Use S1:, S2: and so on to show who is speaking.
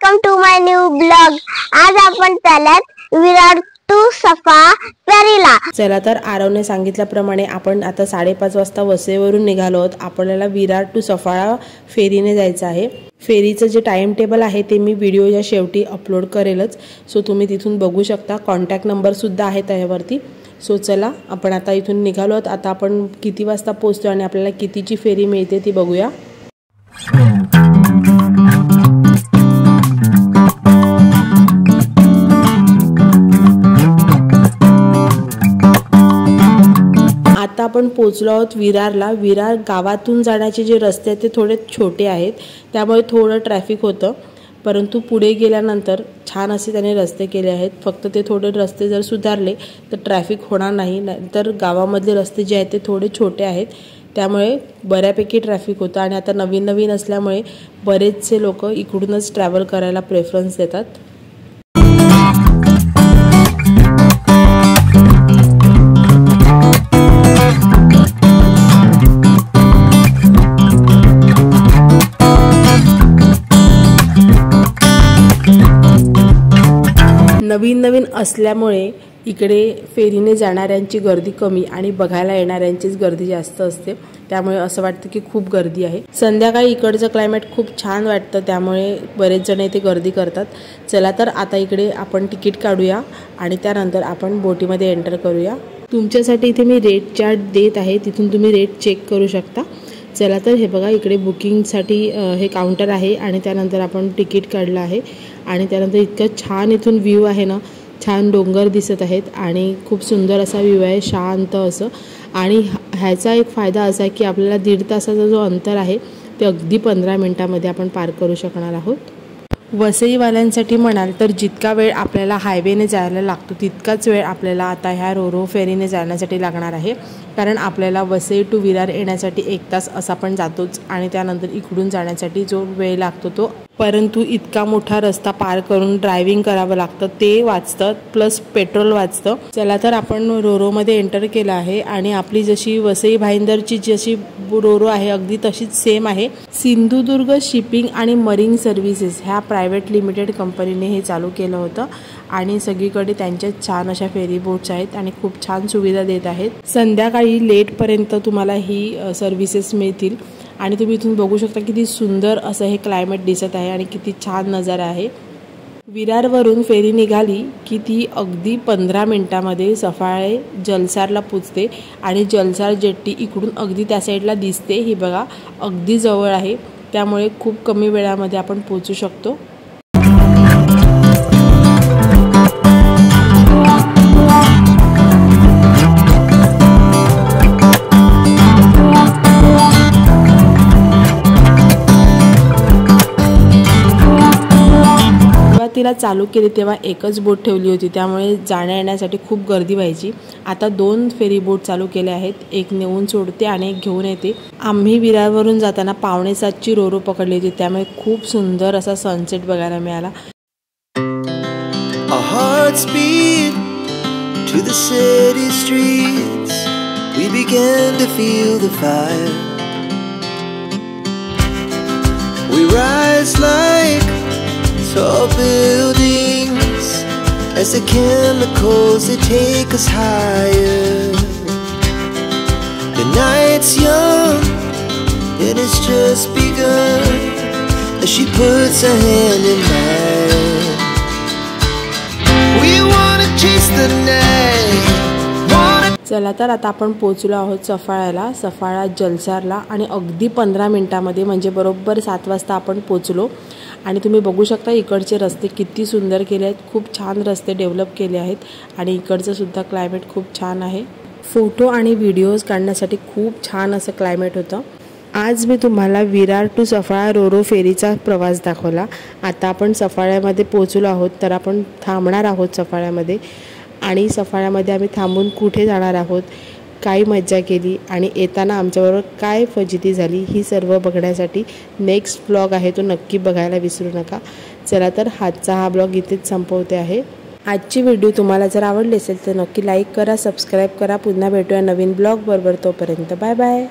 S1: Welcome to my new blog. आज आपण चालत विरार टू सफाळा फेरीला।
S2: चला तर आरवने सांगितल्याप्रमाणे आपण आता 5:30 वाजता वसईवरून निघालो आहोत। आपल्याला विरार टू सफाळा फेरीने जायचं आहे। फेरीचं जे टाइम टेबल आहे ते मी व्हिडिओच्या शेवटी अपलोड करेलच, सो तुम्ही तिथून बघू शकता। कॉन्टॅक्ट नंबर सुद्धा आहे त्यावरती। सो चला आपण आता इथून निघालो आहोत। आता आपण किती वाजता पोहोचतो आणि आपल्याला कितीची फेरी मिळते ती बघूया। आता आपण पोहोचलो आहोत विरारला। विरार गावातून जाण्याचे जे रस्ते आहेत ते थोडे छोटे आहेत, त्यामुळे थोडं ट्रॅफिक होतं, परंतु पुढे गेल्यानंतर छान असे त्याने रस्ते केले आहेत। फक्त ते थोडे रस्ते जर सुधारले तर ट्रॅफिक होणार नाही, तर गावामधले रस्ते जे आहेत ते थोडे छोटे आहेत, त्यामुळे बऱ्यापैकी ट्रॅफिक होतं। आणि आता नवीन असल्यामुळे बरेचसे लोक इकडूनच ट्रॅव्हल करायला प्रेफरन्स देतात। नवीन असल्यामुळे इकडे फेरीने जाणाऱ्यांची गर्दी कमी आणि बघायला येणाऱ्यांचीच गर्दी जास्त असते, त्यामुळे असं वाटतं की खूप गर्दी आहे। संध्याकाळी इकडचं क्लायमेट खूप छान वाटतं, त्यामुळे बरेच जण इथे गर्दी करतात। चला तर आता इकडे आपण तिकीट काढूया आणि त्यानंतर आपण बोटीमध्ये एंटर करूया। तुमच्यासाठी इथे मी रेट चार्ट देत आहे, तिथून तुम्ही रेट चेक करू शकता। चला तर हे बघा, इकडे बुकिंगसाठी हे काउंटर आहे आणि त्यानंतर आपण तिकीट काढलं आहे आणि त्यानंतर इतकं छान इथून व्ह्यू आहे ना, छान डोंगर दिसत आहेत आणि खूप सुंदर असा व्ह्यू आहे, शांत असं। आणि ह्याचा एक फायदा असा आहे की आपल्याला 1.5 तासाचा जो अंतर आहे ते अगदी 15 मिनिटांमध्ये आपण पार करू शकणार आहोत। वसईवाल्यांसाठी म्हणाल तर जितका वेळ आपल्याला हायवेने जायला लागतो तितकाच वेळ आपल्याला आता ह्या रोरो फेरीने जाण्यासाठी लागणार आहे, कारण आपल्याला वसई टू विरार येण्यासाठी 1 तास असा पण जातोच आणि त्यानंतर इकडून जाण्यासाठी जो वेळ लागतो तो, परंतु इतका मोठा रस्ता पार करून ड्रायव्हिंग करावं लागतं, ते वाचतं, प्लस पेट्रोल वाचतं। चला तर आपण रोरोमध्ये एंटर केलं आहे आणि आपली जशी वसई भाईंदरची जशी रोरो आहे अगदी तशीच सेम आहे। सिंधुदुर्ग शिपिंग आणि मरीन सर्व्हिसेस ह्या प्रायव्हेट लिमिटेड कंपनीने हे चालू केलं होतं आणि सगळीकडे त्यांच्या छान अशा फेरी बोट्स आहेत आणि खूप छान सुविधा देत आहेत। संध्याकाळी लेटपर्यंत तुम्हाला ही सर्व्हिसेस मिळतील आणि तुम्ही इथून बघू शकता किती सुंदर असं हे क्लायमेट दिसत आहे आणि किती छान नजारा आहे। विरारवरून फेरी निघाली की ती अगदी 15 मिनिटांमध्ये सफाळे जलसारला पोचते आणि जलसार जेट्टी इकडून अगदी त्या साईडला दिसते, ही बघा अगदी जवळ आहे, त्यामुळे खूप कमी वेळामध्ये आपण पोहोचू शकतो। तिला चालू केली तेव्हा एकच बोट ठेवली होती, त्यामुळे जाण्या येण्यासाठी खूप गर्दी व्हायची। आता 2 फेरी बोट चालू केल्या आहेत, एक नेऊन सोडते आणि एक घेऊन येते। आम्ही विरारवरून जाताना 6:45ची रोरो पकडली होती, त्यामुळे खूप सुंदर असा सनसेट बघायला मिळाला।
S3: Our hearts beat to the city streets. We began to feel the fire. We rise like tall buildings as the chemicals they take us higher. The night's young and it's just begun as she puts her hand in mine. We wanna chase the night.
S2: चला तर आता आपण पोहोचलो आहोत सफाळ्याला, सफाळा जलसारला, आणि अगदी 15 मिनिटांमध्ये म्हणजे बरोबर 7 वाजता आपण पोहोचलो। आणि तुम्ही बघू शकता इकडचे रस्ते किती सुंदर केले आहेत, खूप छान रस्ते डेव्हलप केले आहेत आणि इकडचं सुद्धा क्लायमेट खूप छान आहे। फोटो आणि व्हिडिओज काढण्यासाठी खूप छान असं क्लायमेट होतं। आज मी तुम्हाला विरार टू सफाळा रोरो फेरीचा प्रवास दाखवला। आता आपण सफाळ्यामध्ये पोहोचलो आहोत, तर आपण थांबणार आहोत सफाळ्यामध्ये आणि सफाळ्यामध्ये आम्ही थांबून कुठे जाणार आहोत, काय मज्जा केली आणि येताना आमच्याबरोबर काय फजिती झाली, ही सर्व बघण्यासाठी नेक्स्ट ब्लॉग आहे तो नक्की बघायला विसरू नका। चला तर आजचा हा ब्लॉग इथेच संपवते आहे। आजची व्हिडिओ तुम्हाला जर आवडली असेल तर नक्की लाईक करा, सबस्क्राईब करा। पुन्हा भेटूया नवीन ब्लॉग बरोबर, तोपर्यंत बाय बाय।